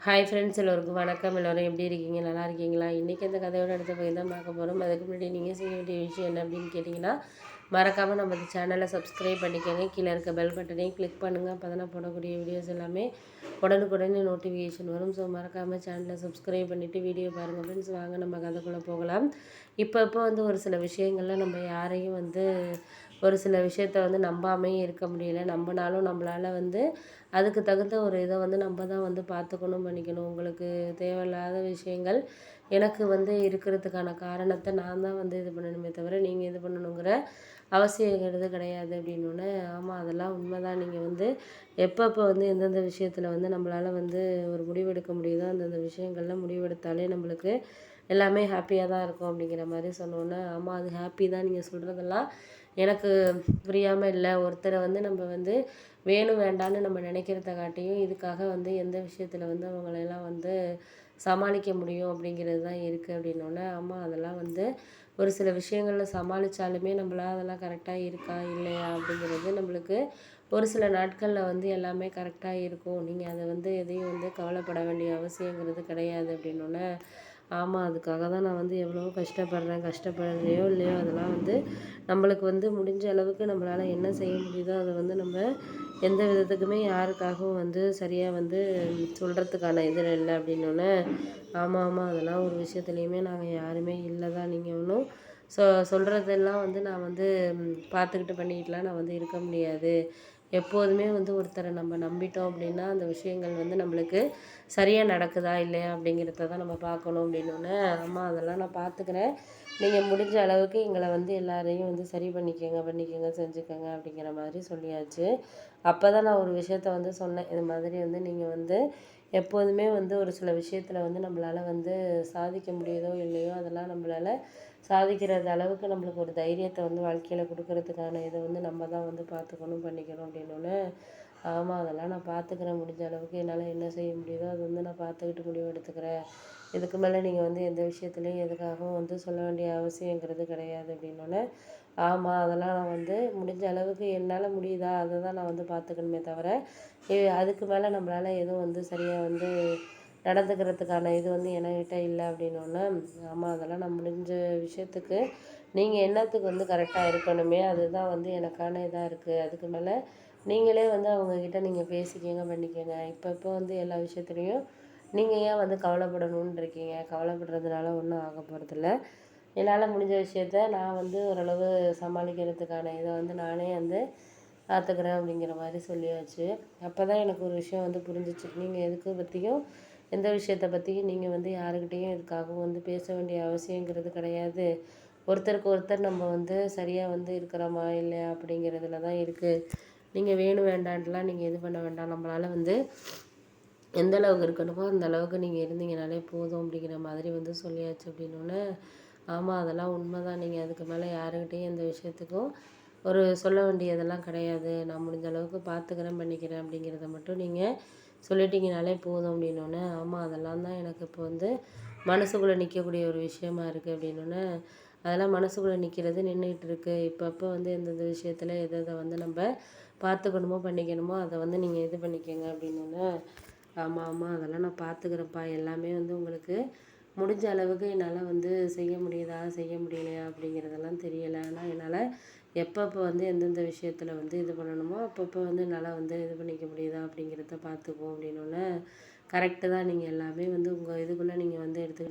Hi friends, எல்லோருக்கும் வணக்கம். எல்லோரும் எப்படி இருக்கீங்க? நல்லா இருக்கீங்களா? இன்றைக்கி இந்த கதையோட அடுத்த பகுதி தான் பார்க்க போகிறோம். அதுக்கு முன்னாடி நீங்கள் செய்ய வேண்டிய விஷயம் என்ன அப்படின்னு கேட்டிங்கன்னா, மறக்காமல் நம்ம சேனலை சப்ஸ்கிரைப் பண்ணிக்கோங்க. கீழே இருக்க பெல் பட்டனையும் கிளிக் பண்ணுங்கள். அப்போ தான் போடக்கூடிய வீடியோஸ் எல்லாமே உடனுக்குடனே நோட்டிஃபிகேஷன் வரும். ஸோ மறக்காமல் சேனலை சப்ஸ்கிரைப் பண்ணிவிட்டு வீடியோ பாருங்கள் ஃப்ரெண்ட்ஸ். வாங்க நம்ம கதைக்குள்ளே போகலாம். இப்போ ஒரு சில விஷயங்களில் நம்ம யாரையும் ஒரு சில விஷயத்த நம்பாமையே இருக்க முடியல. நம்பினாலும் நம்மளால் அதுக்கு தகுந்த ஒரு இதை நம்ம தான் பார்த்துக்கணும், பண்ணிக்கணும். உங்களுக்கு தேவையில்லாத விஷயங்கள் எனக்கு இருக்கிறதுக்கான காரணத்தை நான் தான் இது பண்ணணுமே தவிர நீங்கள் இது பண்ணணுங்கிற அவசியங்கிறது கிடையாது அப்படின்னோடனே, ஆமாம் அதெல்லாம் உண்மைதான். நீங்கள் எப்பப்போ எந்தெந்த விஷயத்தில் நம்மளால் ஒரு முடிவெடுக்க முடியுதோ அந்தந்த விஷயங்களில் முடிவெடுத்தாலே நம்மளுக்கு எல்லாமே ஹாப்பியாக தான் இருக்கும் அப்படிங்கிற மாதிரி சொன்னோன்னே, ஆமாம் அது ஹாப்பி தான். நீங்கள் சொல்கிறதெல்லாம் எனக்கு புரியாமல் இல்லை. ஒருத்தரை நம்ம வேணும் வேண்டான்னு நம்ம நினைக்கிறத காட்டியும் இதுக்காக எந்த விஷயத்தில் அவங்களெல்லாம் சமாளிக்க முடியும் அப்படிங்கிறது தான் இருக்குது அப்படின்னோடனே, ஆமாம் அதெல்லாம் ஒரு சில விஷயங்களில் சமாளித்தாலுமே நம்மளால் அதெல்லாம் கரெக்டாக இருக்கா இல்லையா அப்படிங்கிறது நம்மளுக்கு ஒரு சில நாட்களில் எல்லாமே கரெக்டாக இருக்கும். நீங்கள் அதை எதையும் கவலைப்பட வேண்டிய அவசியங்கிறது கிடையாது அப்படின்னோடனே, ஆமாம் அதுக்காக தான் நான் எவ்வளவோ கஷ்டப்படுறேன். கஷ்டப்படுறதையோ இல்லையோ அதெல்லாம் நம்மளுக்கு முடிஞ்ச அளவுக்கு நம்மளால் என்ன செய்ய முடியுதோ அதை நம்ம எந்த விதத்துக்குமே யாருக்காகவும் சரியாக சொல்கிறதுக்கான இது இல்லை அப்படின்னோடனே, ஆமாம் ஆமாம் அதெல்லாம் ஒரு விஷயத்துலையுமே நாங்கள் யாருமே இல்லை தான். நீங்கள் ஒன்றும் சொல்கிறதெல்லாம் நான் பார்த்துக்கிட்டு பண்ணிக்கிட்டுலாம் நான் இருக்க முடியாது. எப்போதுமே ஒருத்தரை நம்ம நம்பிட்டோம் அப்படின்னா அந்த விஷயங்கள் நம்மளுக்கு சரியாக நடக்குதா இல்லையா அப்படிங்கிறத தான் நம்ம பார்க்கணும் அப்படின்னோடனே, ஆமாம் அதெல்லாம் நான் பார்த்துக்கிறேன். நீங்கள் முடிஞ்ச அளவுக்கு எங்களை எல்லாரையும் சரி பண்ணிக்கோங்க செஞ்சுக்கோங்க அப்படிங்கிற மாதிரி சொல்லியாச்சு. அப்போ தான் நான் ஒரு விஷயத்த சொன்னேன். இது மாதிரி நீங்கள் எப்போதுமே ஒரு சில விஷயத்தில் நம்மளால் சாதிக்க முடியுதோ இல்லையோ அதெல்லாம் நம்மளால் சாதிக்கிறது அளவுக்கு நம்மளுக்கு ஒரு தைரியத்தை வாழ்க்கையில் கொடுக்கறதுக்கான இதை நம்ம தான் பார்த்துக்கணும், பண்ணிக்கணும் அப்படின்னோடனே, ஆமாம் அதெல்லாம் நான் பார்த்துக்கிறேன். முடிஞ்ச அளவுக்கு என்னால் என்ன செய்ய முடியுதோ அது நான் பார்த்துக்கிட்டு முடிவு எடுத்துக்கிறேன். இதுக்கு மேலே நீங்கள் எந்த விஷயத்துலையும் எதுக்காகவும் சொல்ல வேண்டிய அவசியங்கிறது கிடையாது அப்படின்னோடனே, ஆமாம் அதெல்லாம் நான் முடிஞ்ச அளவுக்கு என்னால் முடியுதா அதை தான் நான் பார்த்துக்கணுமே தவிர அதுக்கு மேலே நம்மளால் எதுவும் சரியாக நடந்துக்கிறதுக்கான இது என்கிட்ட இல்லை அப்படின்னோடனே, ஆமாம் அதெல்லாம் நான் முடிஞ்ச விஷயத்துக்கு நீங்கள் என்னத்துக்கு கரெக்டாக இருக்கணுமே அதுதான் எனக்கான இதாக இருக்குது. அதுக்கு மேலே நீங்களே அவங்கக்கிட்ட நீங்கள் பேசிக்கங்க, பண்ணிக்கங்க. இப்போ எல்லா விஷயத்துலையும் நீங்கள் ஏன் கவலைப்படணுன்னு இருக்கீங்க? கவலைப்படுறதுனால ஒன்றும் ஆக போகிறதில்ல. என்னால் முடிஞ்ச விஷயத்த நான் ஓரளவு சமாளிக்கிறதுக்கான இதை நானே பார்த்துக்கிறேன் அப்படிங்கிற மாதிரி சொல்லியாச்சு. அப்போ தான் எனக்கு ஒரு விஷயம் புரிஞ்சிச்சு. நீங்கள் எதுக்கு பற்றியும் எந்த விஷயத்தை பற்றியும் நீங்கள் யாருக்கிட்டேயும் இதுக்காகவும் பேச வேண்டிய அவசியங்கிறது கிடையாது. ஒருத்தருக்கு ஒருத்தர் நம்ம சரியாக இருக்கிறோமா இல்லையா அப்படிங்கிறதுல தான் இருக்குது. நீங்கள் வேணும் வேண்டான்ட்டுலாம் நீங்கள் இது பண்ண வேண்டாம். நம்மளால் எந்த அளவுக்கு இருக்கணுமோ அந்த அளவுக்கு நீங்கள் இருந்தீங்கனாலே போதும் அப்படிங்கிற மாதிரி சொல்லியாச்சு அப்படின்னோடனே, ஆமாம் அதெல்லாம் உண்மை தான். நீங்கள் அதுக்கு மேலே யாருக்கிட்டேயும் எந்த விஷயத்துக்கும் சொல்ல வேண்டியதெல்லாம் கிடையாது. நான் முடிஞ்ச அளவுக்கு பார்த்துக்கிறேன், பண்ணிக்கிறேன் அப்படிங்கிறத மட்டும் நீங்கள் சொல்லிட்டீங்கனாலே போதும் அப்படின்னோடனே, ஆமாம் அதெல்லாம் தான் எனக்கு இப்போ மனசுக்குள்ளே நிற்கக்கூடிய ஒரு விஷயமா இருக்குது அப்படின்னோடனே, அதெல்லாம் மனசுக்குள்ளே நிற்கிறது நின்றுக்கிட்டு இருக்குது. இப்பப்போ எந்தெந்த விஷயத்தில் எதை எதை நம்ம பார்த்துக்கணுமோ பண்ணிக்கணுமோ அதை நீங்கள் இது பண்ணிக்கோங்க அப்படின்னோடனே, ஆமாம் ஆமாம் அதெல்லாம் நான் பார்த்துக்கிறேன்ப்பா. எல்லாமே உங்களுக்கு முடிஞ்ச அளவுக்கு என்னால் செய்ய முடியுதா செய்ய முடியலையா அப்படிங்கிறதெல்லாம் தெரியலை. ஆனால் என்னால் எப்பப்போ எந்தெந்த விஷயத்தில் இது பண்ணணுமோ அப்பப்போ என்னால் இது பண்ணிக்க முடியுதா அப்படிங்கிறத பார்த்துக்குவோம் அப்படின்னோடனே, கரெக்டு தான். நீங்கள் எல்லாமே உங்கள் இதுக்குள்ளே நீங்கள் எடுத்துக்கிட்டு